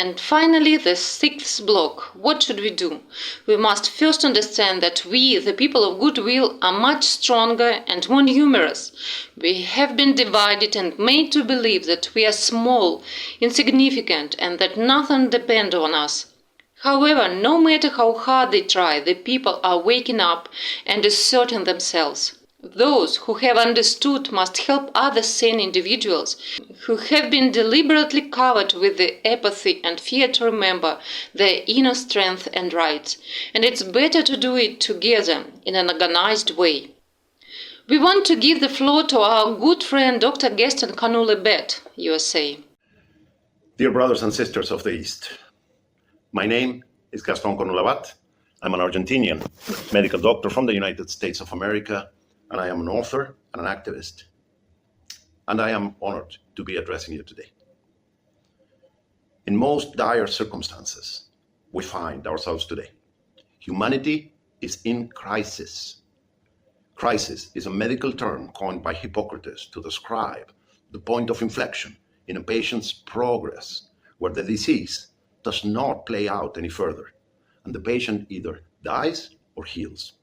And finally, the sixth block. What should we do? We must first understand that we, the people of goodwill, are much stronger and more numerous. We have been divided and made to believe that we are small, insignificant, and that nothing depends on us. However, no matter how hard they try, the people are waking up and asserting themselves. Those who have understood must help other sane individuals who have been deliberately covered with the apathy and fear to remember their inner strength and rights. And it's better to do it together in an organized way. We want to give the floor to our good friend Dr. Gastón Cornu Labat, USA. Dear brothers and sisters of the East, my name is Gastón Cornu Labat. I'm an Argentinian medical doctor from the United States of America, and I am an author and an activist. And I am honored to be addressing you today. In most dire circumstances, we find ourselves today. Humanity is in crisis. Crisis is a medical term coined by Hippocrates to describe the point of inflection in a patient's progress where the disease does not play out any further, and the patient either dies or heals.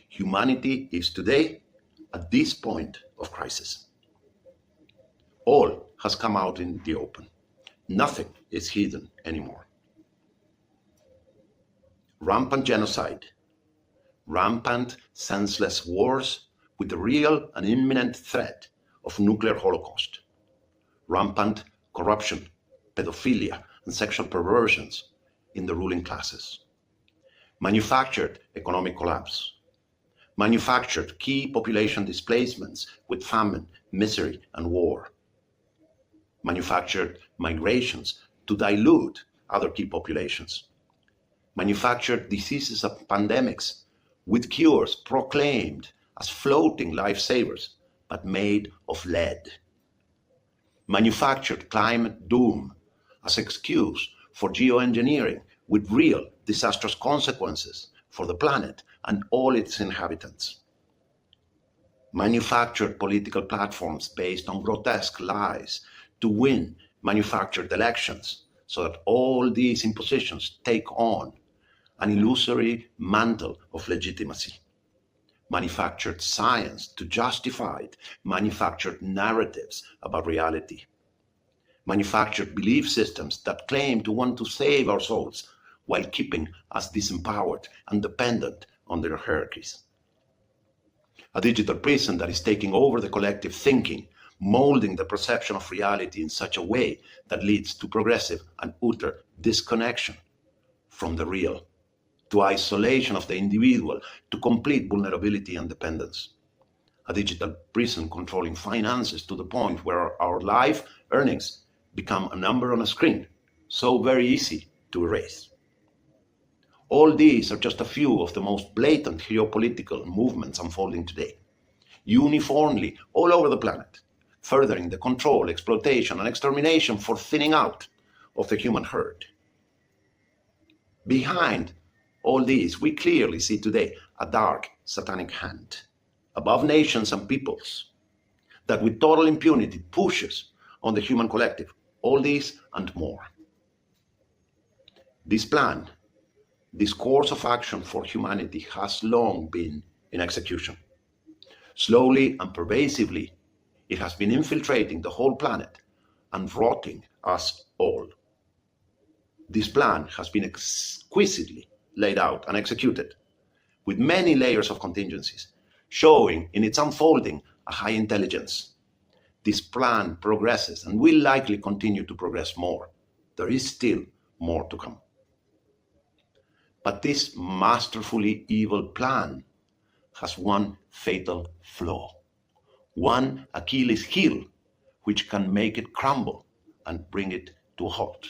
Humanity is today at this point of crisis. All has come out in the open. Nothing is hidden anymore. Rampant genocide, rampant senseless wars with the real and imminent threat of nuclear holocaust, rampant corruption, pedophilia, and sexual perversions in the ruling classes, manufactured economic collapse, manufactured key population displacements with famine, misery, and war, manufactured migrations to dilute other key populations, manufactured diseases and pandemics with cures proclaimed as floating lifesavers, but made of lead, manufactured climate doom as excuse for geoengineering with real disastrous consequences for the planet and all its inhabitants. Manufactured political platforms based on grotesque lies to win manufactured elections so that all these impositions take on an illusory mantle of legitimacy. Manufactured science to justify manufactured narratives about reality. Manufactured belief systems that claim to want to save our souls while keeping us disempowered and dependent on their hierarchies. A digital prison that is taking over the collective thinking, molding the perception of reality in such a way that leads to progressive and utter disconnection from the real, to isolation of the individual, to complete vulnerability and dependence. A digital prison controlling finances to the point where our life earnings become a number on a screen, so very easy to erase. All these are just a few of the most blatant geopolitical movements unfolding today, uniformly all over the planet, furthering the control, exploitation, and extermination for thinning out of the human herd. Behind all these, we clearly see today a dark satanic hand above nations and peoples that with total impunity pushes on the human collective all these and more. This plan, this course of action for humanity has long been in execution. Slowly and pervasively, it has been infiltrating the whole planet and rotting us all. This plan has been exquisitely laid out and executed with many layers of contingencies, showing in its unfolding a high intelligence. This plan progresses and will likely continue to progress more. There is still more to come. But this masterfully evil plan has one fatal flaw, one Achilles heel, which can make it crumble and bring it to a halt.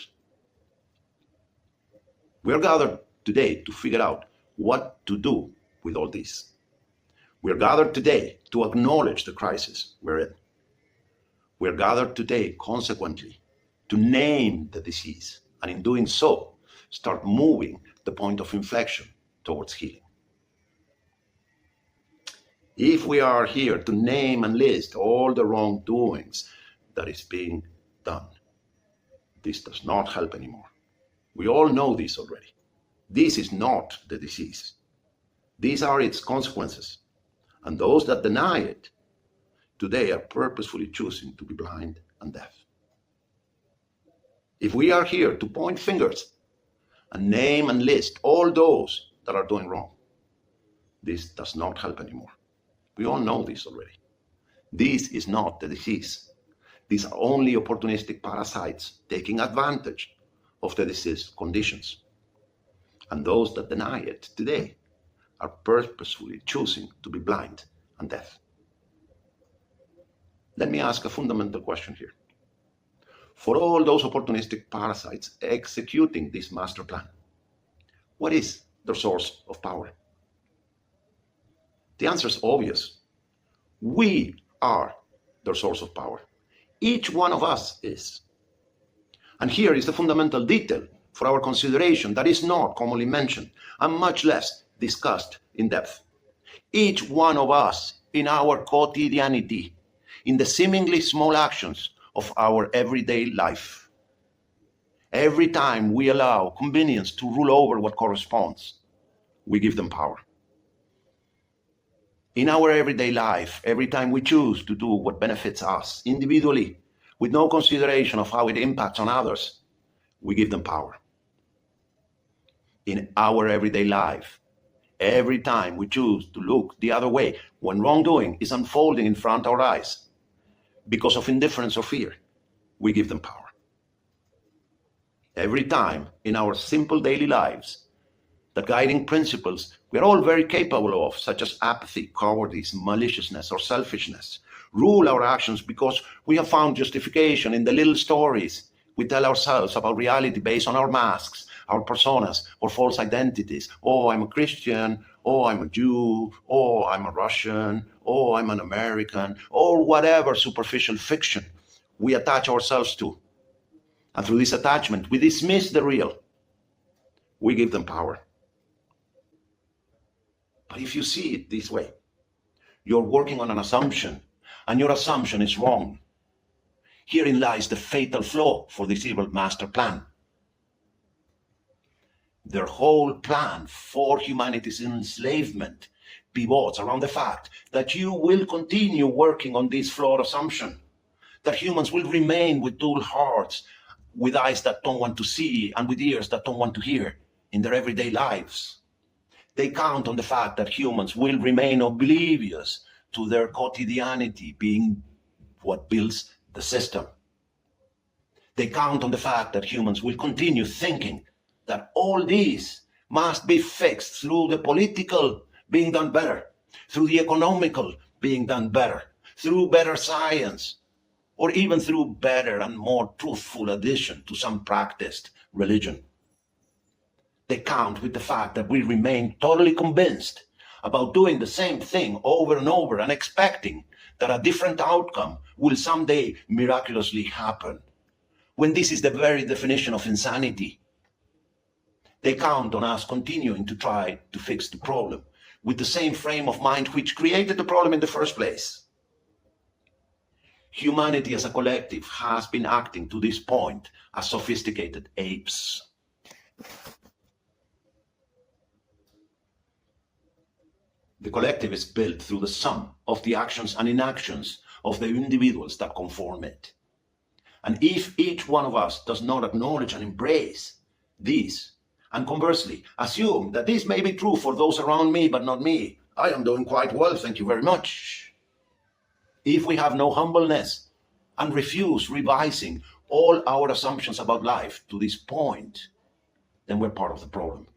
We are gathered today to figure out what to do with all this. We are gathered today to acknowledge the crisis we're in. We are gathered today, consequently, to name the disease, and in doing so, start moving the point of inflection towards healing. If we are here to name and list all the wrongdoings that is being done, This does not help anymore. We all know this already. This is not the disease. These are its consequences. And those that deny it today are purposefully choosing to be blind and deaf. If we are here to point fingers and name and list all those that are doing wrong, this does not help anymore. We all know this already. This is not the disease. These are only opportunistic parasites taking advantage of the disease conditions. And those that deny it today are purposefully choosing to be blind and deaf. Let me ask a fundamental question here. For all those opportunistic parasites executing this master plan, what is their source of power? The answer is obvious. We are their source of power. Each one of us is. And here is the fundamental detail for our consideration that is not commonly mentioned and much less discussed in depth. Each one of us in our quotidianity, in the seemingly small actions of our everyday life. Every time we allow convenience to rule over what corresponds, we give them power. In our everyday life, every time we choose to do what benefits us individually, with no consideration of how it impacts on others, we give them power. In our everyday life, every time we choose to look the other way when wrongdoing is unfolding in front of our eyes, because of indifference or fear, we give them power. Every time in our simple daily lives, the guiding principles we are all very capable of, such as apathy, cowardice, maliciousness, or selfishness, rule our actions because we have found justification in the little stories we tell ourselves about reality based on our masks, our personas, or false identities. Oh, I'm a Christian. Oh, I'm a Jew. Oh, I'm a Russian. Oh, I'm an American. Or whatever superficial fiction we attach ourselves to. And through this attachment, we dismiss the real. We give them power. But if you see it this way, you're working on an assumption, and your assumption is wrong. Herein lies the fatal flaw for this evil master plan. Their whole plan for humanity's enslavement pivots around the fact that you will continue working on this flawed assumption, that humans will remain with dull hearts, with eyes that don't want to see, and with ears that don't want to hear in their everyday lives. They count on the fact that humans will remain oblivious to their quotidianity being what builds the system. They count on the fact that humans will continue thinking that all these must be fixed through the political being done better, through the economical being done better, through better science, or even through better and more truthful addition to some practiced religion. They count with the fact that we remain totally convinced about doing the same thing over and over and expecting that a different outcome will someday miraculously happen, when this is the very definition of insanity. They count on us continuing to try to fix the problem with the same frame of mind which created the problem in the first place. Humanity as a collective has been acting to this point as sophisticated apes. The collective is built through the sum of the actions and inactions of the individuals that conform it. And if each one of us does not acknowledge and embrace these, and conversely, assume that this may be true for those around me, but not me, I am doing quite well, thank you very much. If we have no humbleness and refuse revising all our assumptions about life to this point, then we're part of the problem.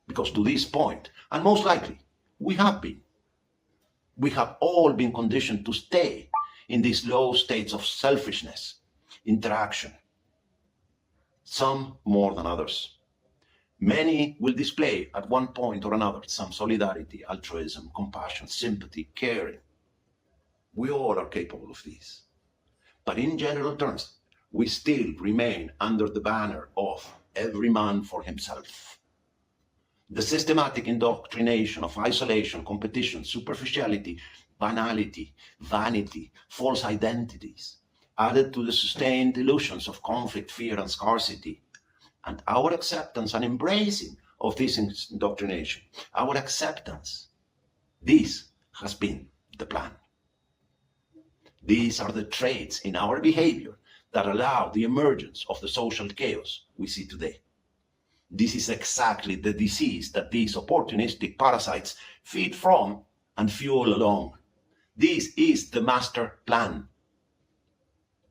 Because to this point, and most likely, we have all been conditioned to stay in these low states of selfishness, interaction, some more than others. Many will display at one point or another some solidarity, altruism, compassion, sympathy, caring. We all are capable of these. But in general terms, we still remain under the banner of every man for himself. The systematic indoctrination of isolation, competition, superficiality, banality, vanity, false identities, added to the sustained illusions of conflict, fear, and scarcity, and our acceptance and embracing of this indoctrination, our acceptance, this has been the plan. These are the traits in our behavior that allow the emergence of the social chaos we see today. This is exactly the disease that these opportunistic parasites feed from and fuel along. This is the master plan.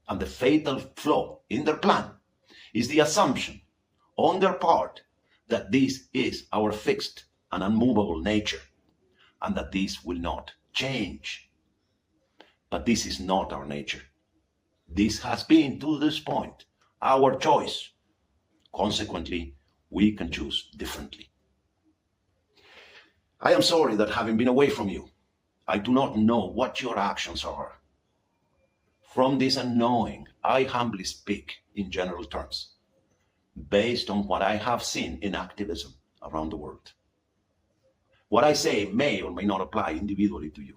And the fatal flaw in their plan is the assumption on their part that this is our fixed and unmovable nature, and that this will not change. But this is not our nature. This has been, to this point, our choice. Consequently, we can choose differently. I am sorry that having been away from you, I do not know what your actions are. From this unknowing, I humbly speak in general terms, based on what I have seen in activism around the world. What I say may or may not apply individually to you.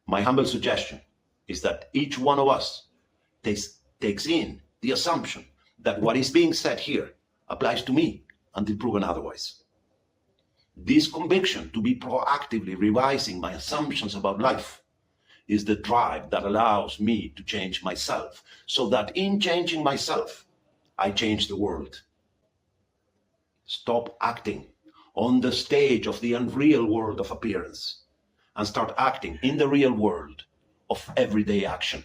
My humble suggestion is that each one of us takes in the assumption that what is being said here applies to me until proven otherwise. This conviction to be proactively revising my assumptions about life is the drive that allows me to change myself, so that in changing myself, I change the world. Stop acting on the stage of the unreal world of appearance and start acting in the real world of everyday action.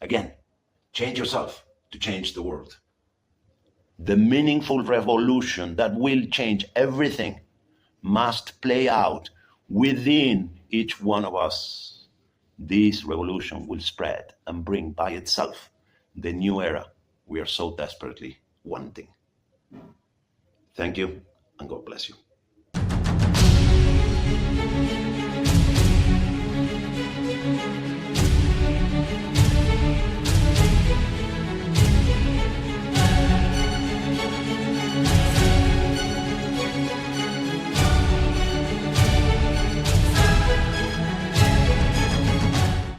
Again, change yourself to change the world. The meaningful revolution that will change everything must play out within each one of us. This revolution will spread and bring by itself the new era we are so desperately wanting. Thank you, and God bless you.